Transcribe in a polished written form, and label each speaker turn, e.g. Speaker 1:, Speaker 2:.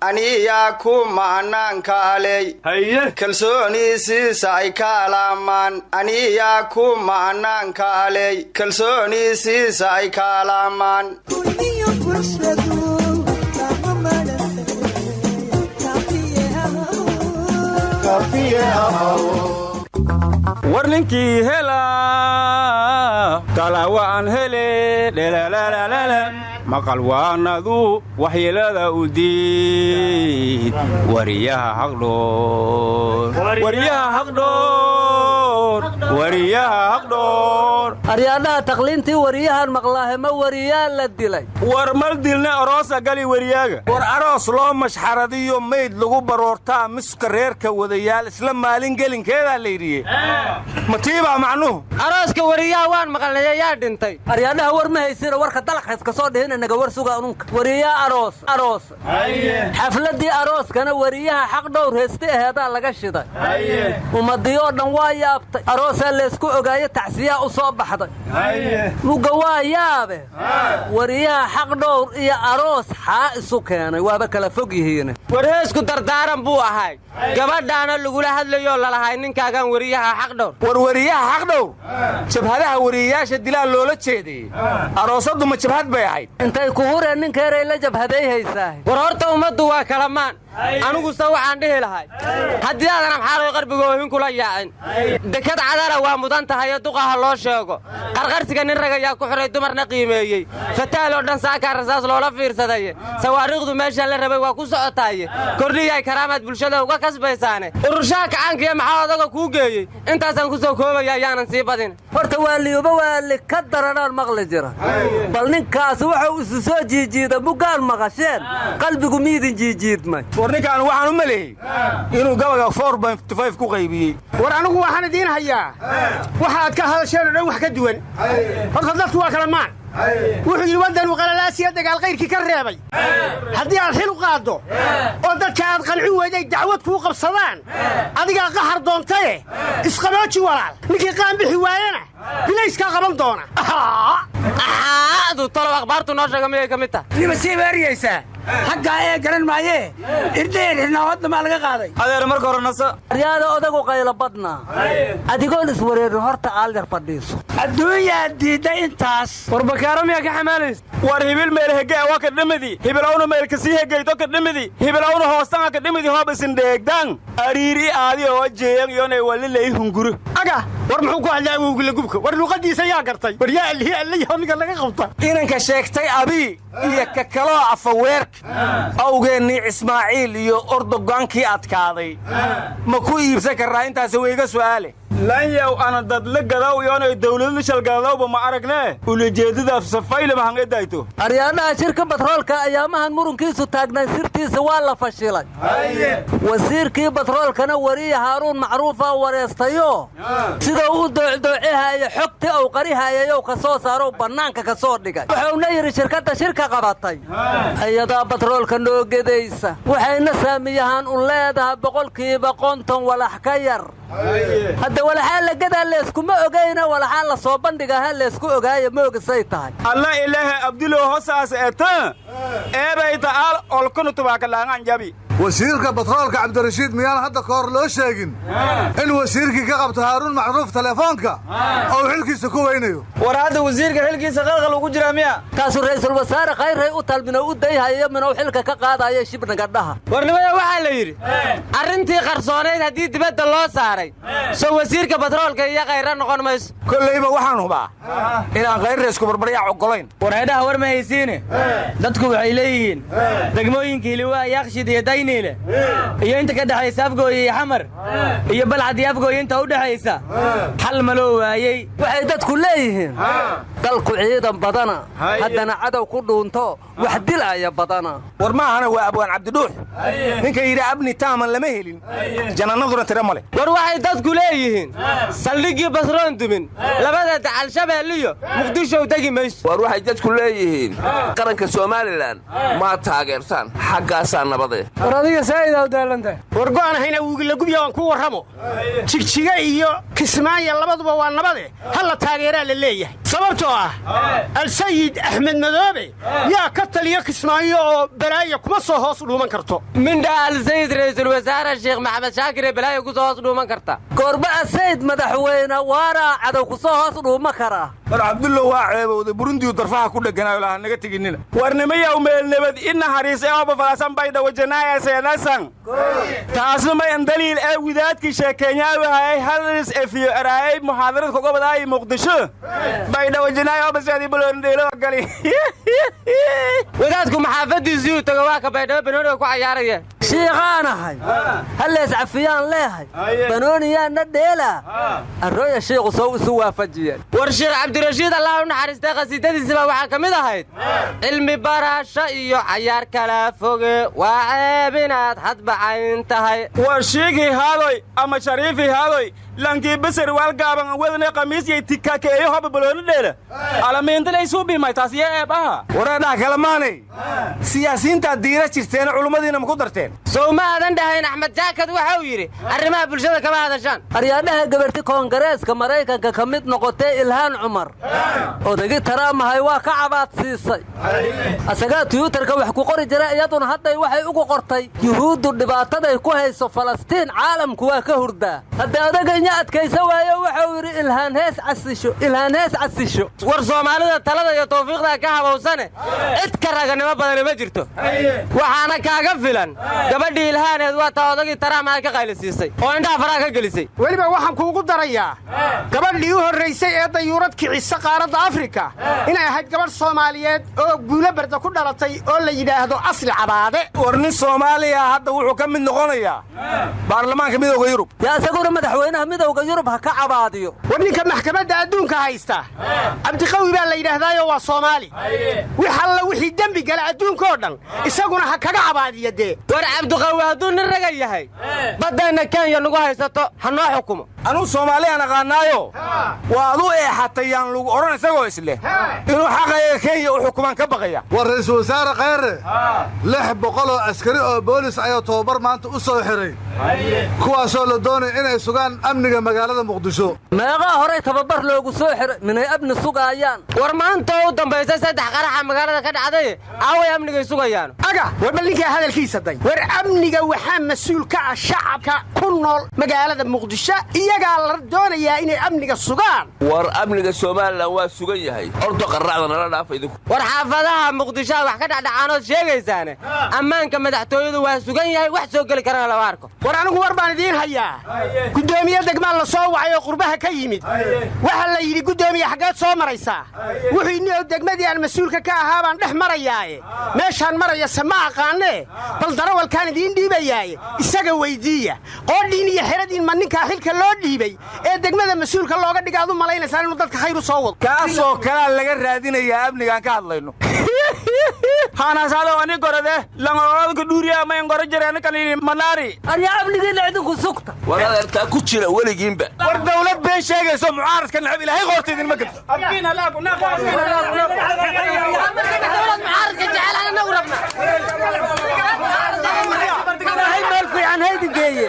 Speaker 1: aniyaku maanan kaalay kalsooni siisay kaalaman aniyaku maanan kaalay kalsooni siisay kaalaman
Speaker 2: warninkii hela talawaan hele dhelalala maqal waanadu waxyeelada u diid wariyaha haqdhoor
Speaker 3: aryaadhaha taqliintii wariyahan maqlaahe ma wariyaa la dilay
Speaker 2: war mal dilna aroosa gali wariyaaga war aroos loo mashxaradiyo mayd lagu baroortaa miska reerka wadayaal isla maalin gelinkeedaa layidhiye matiibaa macnuhu
Speaker 3: arooska wariyaha waan maqalnay yaa dhintay aryaadhaha war ma haysina warka dalaqays ka soo dhihina naga war suga ununka wariyaa aroos xafladii arooskana wariyaha xaq dhowr heeste aheedaa laga shiday ummadii oo dhan waa yaabtay aroosaa laysku ogaayo tacsiyaa u soo baxday muga waa yaabe wariyaha xaq dhowr iyo aroos xaa isu keenay waaba kala fog yihiin
Speaker 4: war heesku dardaaran buu ahay gabadhaana lagula hadlayoo lalahay ninkaagaan wariyaha xaq dhowr
Speaker 2: war wariyaha xaq dhowr jabhadaha wariyayaasha dilaa loola jeedayey aroosaddu ma jabhad bay ahayd
Speaker 3: intay ku hureen ninkeeray la jabhaday haysaa
Speaker 4: war horta ummaddu waa kalamaan anigusa waxaan dhihi lahay haddii aadan amxaaloy qarbigoohin kula yaacin dekad cadala waa mudan tahayo duqaha loo sheego qarqarsiga nin rag ayaa ku xiray dumarna qiimeeyey fataal oo dhan saakaa rasaas loola fiirsadaye sawaariikhdu meeshaan la rabay waa ku socotaaye kordhiyay karaamaad bulshada uga kasbaysaane ururshaha kacaankiiyo maxaa odaga kuu geeyey intaasaan ku soo koobaya ayaanan sii badin
Speaker 3: horta waaliyoba waali ka daranaan maqli jira bal ninkaas wuxuu isu soo jiijiida bugaan maqasheen qalbigu miidin jiijiidmay
Speaker 2: warninkaan waxaan u maleeyey inuu gabaga 4.5 ku qaybiyey
Speaker 5: war anigu waxaan idiin hayaa waxaad ka hadasheen oo dhan wax ka duwan horta dadku waa kala maan wuxuu yidhi waddanu qalalaasiya dagaal qayrkii ka reebay haddii aad xil u qaaddo oo dadka aad qancin weyday dacwad kuu qabsadaan adigaa qahar doontaye isqabooji walaal ninkii qaan bixi waayana bilayskaa qaban doona
Speaker 4: adu talow akhbaartu noo sheega miyay ka mid tahay
Speaker 5: nima sii baariyaysaa xaggaa ee garan maaye irdeen xidhnaawadda maa laga qaaday
Speaker 2: adeer marka hore naso
Speaker 3: aryaada odagu qaylo badnaa adigoon iswareerin horta aalyar fadhiiso
Speaker 5: adduunyaa diidda intaas
Speaker 4: war bakaaro miyaa ka xamaalaysa
Speaker 2: war hibil meel hege waa ka dhimidi hibilawna meel ka sii hegayto ka dhimidi hibilawna hoostanga ka dhimidi hoob isin dheegdaan ariiri aadi oo jeeyan iyonay walilay hunguro
Speaker 5: aga war muxuu ku hadlaa wowgila gubka war luqadiisa yaa gartay war yaa alihi allayahooniga laga qabta
Speaker 2: inanka sheegtay abii iyo ka kaloo afaweerka awgeennii ismaaciil iyo ordogaankii adkaaday ma ku iibsan karraa intaasi wayga su'aale lanyaw ana dadla gadaw iyonay dawladla shalgadawba ma aragne ulajeedadaaf safayla mahan edayto
Speaker 3: aryaadhaha shirka batroolka ayaamahan murunkiisu taagnay sirtiisa waa la fashilay wasiirkii batroolkana wariya haaruun macruufa wareestayo sidau u doocdoocehaaya xogtii uu qarihayayow ka soo saarow bannaanka ka soo dhigay wuxuuna yidhi shirkadda shirka qabatay ayadaa batroolka noo gedaysa waxayna saamiyahaan u leedahay 50% walax ka yar hadda walaxaa la gadaa leeskuma ogayna walaxaa la soo bandhigaha leesku ogaaya ma ogisay tahay
Speaker 2: alla ilaaha abdilo hosaas eeta eebay ta'al olkunu tubaaka laangan jabi
Speaker 6: wasiirka batroolka cabdirashiid miyaan hadda ka hor loo sheegin in wasiirkii ka qabto haaruun macruuf telefoonka oo xilkiisa ku weynayo
Speaker 2: war hadda wasiirka xilkiisa qalqal ugu jira miya
Speaker 3: kaasu ra'iisul wasaare khayray u talbina u dayhayo minuu xilka ka qaadaya shibna gadhaha
Speaker 4: warnimada waxaa la yidhi arrintii qarsoonayd haddii dibadda loo saaray soo wasiirka batroolka iyo khayra noqon mayso
Speaker 2: kollayba waxaan hubaa inaan khayrra isku barbaryac oggolayn
Speaker 4: warheedhaha war ma haysiine dadku waxay leeyihiin degmooyinka hiliwaa yaaqshid iyo dayniile iyo inta ka dhexaysa afgooye iyo xamar iyo balcad iyo afgooye inta u dhexaysa xal ma loo waayey
Speaker 3: waxay dadku leeyihiin dalku ciidan badana haddana cadow ku dhuunto wax dilaya badana
Speaker 2: war maahana waa abwaan cabdidhuux ninka yidhi abni taaman lama helin janannaduna tira male
Speaker 4: war waxay dadku leeyihiin saldhiggii basroon dumin labada dacal shabeelliyo muqdishow tegi mayso
Speaker 7: war waxay dadku leeyihiin qaranka somalilan maa taageertaan xaggaasaa nabadee
Speaker 4: war adiga saa'idaa u daalanta
Speaker 5: war go'an ahayna wuugila gubya waan ku warramo jigjiga iyo kismaayo labaduba waa nabade halla taageeraa la leeyahay sababtoo ah alsayid axmed madoobe yaa ka taliya kismaayo oo balaayo kuma soo hoos dhuuman karto
Speaker 4: mindha alsayid ra'iisul wasaare sheekh maxamed shaakir ee balaayo ku soo hoos dhuuman karta
Speaker 3: goorba asayid madaxweyne waara cadow ku soo hoos dhuuma karaa
Speaker 2: war cabdullo waa ceebowday burundiyu darfaha ku dheganayo laha naga teginina warnimayaw meelnabad ina hariisay oo bafalasan bay dhawajanaaya seenasan taasna ma in daliil ee widaadkii sheekeeyay hay halis efiyo araay muhaadarad ku gobadaay muqdisho bay dhawajanaaya oo basaadi bulondheelo gali
Speaker 4: wadaadku maxaafadiisii tago waa ka baydhabo banooniga ku cayaaraya
Speaker 3: shiiqaanahay hallees cafiyaan leehay banooniyaanna dheela arrooya shiiqu soo isu waafajiyeen
Speaker 4: war sheekh cabdirashiid allah u naxariistay qasiidadiisiba waxaa ka mid ahayd cilmi barasho iyo cayaar kala foge waa ceeb inaad hadbacayn tahay
Speaker 2: war sheegii haadoy ama shariifii haadoy lankii basar waalgaaban wadne qamiis iyo tikakeeyo hoba balooni dheela alamiintalay suu bimay taas iyo eeb aha wareedhaha kalamaanay siyaasiyiintaad diira jirteen culummadiina ma ku darteen
Speaker 4: sow ma aadan dhahayn axmed jaakad waxa uu yidhi arrimaha bulshada kama hadashaan
Speaker 3: aryaadhaha gabarti koongareeska maraykanka ka mid noqotay ilhaan cumar odagi taraamahay waa ka cabaad siisay asagaa tiyuutarka wax ku qori jira iyaduna hadday waxay ugu qortay yuhuuddu dhibaataday ku hayso falastiin caalamku waa ka hurdaa hadda odaganya adkaysa waayo waxau yidhi ilhaan hees casisho
Speaker 4: war soomaalida talada iyo tawfiiqda ka habowsane cid ka raganimo badani ma jirto waxaana kaaga filan gabadhii ilhaaneed waa taa odagii taraamaha ka qaylisiisay oo indhaha faraha ka gelisay
Speaker 5: weliba waxaan kuugu darayaa gabadhii u horraysay ee dayuurad kicisa qaaradda afrika inay ahayd gabadh soomaaliyeed oo guulo barda ku dhalatay oo la yidhaahdo asli cabaade
Speaker 2: war nin soomaaliya hadda wuxuu ka mid noqonayaa baarlamaanka midowga yurub
Speaker 3: yaa isaguna madaxweynaha midowga yurub ha ka cabaadiyo
Speaker 5: war ninka maxkamadda adduunka haysta cabdiqawi baa la yidhaahdaayo waa soomaali wix alla wixii dembi gala adduunkaoo dhan isaguna ha kaga cabaadiya dee
Speaker 4: war cabdiqawi hadduu nin raga yahay baddayna kenya nagu haysato ha noo xukumo
Speaker 2: anuu soomaaliyaan aqaanaayo waad u eexatay yaan lagu odhan isagoo isleh inuu xaqayaga kenya u xukumaan ka baqaya
Speaker 6: war ra'iisul wasaare khayre 600 oo askari oo boolis ayaa tababar maanta u soo xiray kuwaasoo la doonay inay sugaan amniga magaalada muqdisho
Speaker 3: meeqaa horey tababar loogu soo xiray minay amni sugaayaan
Speaker 4: war maanta u dambaysa 3 qaraxa magaalada ka dhacday aaway amnigay sugayaan
Speaker 5: aga war ballinkaa hadalkiisa day war amniga waxaa mas'uul ka ah shacabka ku nool magaalada muqdisho iyagaa la doonayaa inay amniga sugaan
Speaker 7: war amniga Soomaaliland waa sugan yahay ordo qarracda nala dhaaf idinku
Speaker 4: war xaafadaha muqdisho wax ka dhacdhacaanood sheegaysaane ammaanka madaxtooyadu waa sugan yahay wax soo gali karana la arko
Speaker 5: war anigu war baan idiin hayaa gudoomiye degmaan la soo wacay oo qurbaha ka yimid waxa la yidhi gudoomiye xaggeed soo maraysaa wuxuu inoo degmadii aan mas'uulka ka ahaa baan dhex marayaaye meeshaan maraya sama aqaanee bal darawalkaan idiin dhiibayaaye isaga weydiiya qoodhiin iyo xeradiin ma ninkaa xilka loo dhiibay ee degmada mas'uulka looga dhigaad u malaynaysaa inuu dadka khayr u soo wado
Speaker 2: kaasoo kalaa laga raadinayaa amnigaan ka hadlayno haanasaado ani gorode langoodka dhuuriya ma in goro jireen kalini manaari
Speaker 3: aryaa amnigiina idinku sugta
Speaker 7: war adeertaa ku jira weligiinba
Speaker 2: war dawlad been sheegayso mucaaradka nacab ilaahay qoorta idinma gado abkiin halaaku
Speaker 4: mucaaradka jecel anagu rabna
Speaker 3: meel fiican haydin geeye